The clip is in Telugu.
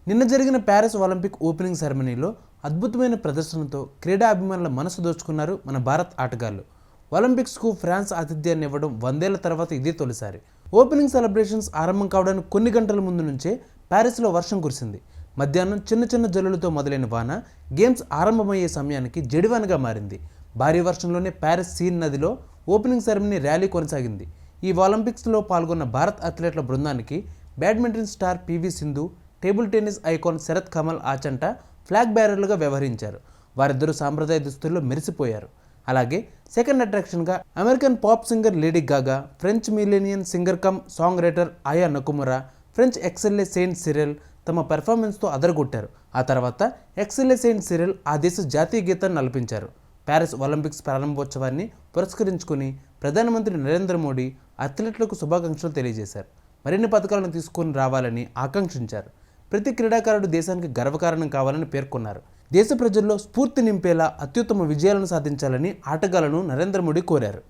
నిన్న జరిగిన ప్యారిస్ ఒలింపిక్ ఓపెనింగ్ సెరమనీలో అద్భుతమైన ప్రదర్శనతో క్రీడా అభిమానుల మనసు దోచుకున్నారు మన భారత్ ఆటగాళ్లు. ఒలింపిక్స్కు ఫ్రాన్స్ ఆతిథ్యాన్ని ఇవ్వడం 100 ఏళ్ల తర్వాత ఇదే తొలిసారి. ఓపెనింగ్ సెలబ్రేషన్స్ ఆరంభం కావడానికి కొన్ని గంటల ముందు నుంచే ప్యారిస్లో వర్షం కురిసింది. మధ్యాహ్నం చిన్న చిన్న జల్లులతో మొదలైన వాన గేమ్స్ ఆరంభమయ్యే సమయానికి జడివానగా మారింది. భారీ వర్షంలోనే ప్యారిస్ సీన్ నదిలో ఓపెనింగ్ సెరమనీ ర్యాలీ కొనసాగింది. ఈ ఒలింపిక్స్లో పాల్గొన్న భారత్ అథ్లెట్ల బృందానికి badminton star PV Sindhu, table tennis icon Sharath Kamal Achanta flag బ్యారర్లుగా వ్యవహరించారు. వారిద్దరూ సాంప్రదాయ దుస్తుల్లో మెరిసిపోయారు. అలాగే సెకండ్ అట్రాక్షన్గా American pop singer Lady Gaga, French millennial singer cum song writer Aya Nakamura, French ఎక్సెల్లే Saint సిరెల్ తమ పెర్ఫార్మెన్స్తో అదరగొట్టారు. ఆ తర్వాత ఎక్సెల్లే సెయింట్ సిరెల్ ఆ దేశ జాతీయ గీతాన్ని ఆలపించారు. ప్యారిస్ ఒలింపిక్స్ ప్రారంభోత్సవాన్ని పురస్కరించుకుని ప్రధానమంత్రి నరేంద్ర మోడీ అథ్లెట్లకు శుభాకాంక్షలు తెలియజేశారు. మరిన్ని పథకాలను తీసుకొని రావాలని ఆకాంక్షించారు. ప్రతి క్రీడాకారుడు దేశానికి గర్వకారణం కావాలని పేర్కొన్నారు. దేశ ప్రజల్లో స్ఫూర్తి నింపేలా అత్యుత్తమ విజయాలను సాధించాలని ఆటగాళ్లను నరేంద్ర మోడీ కోరారు.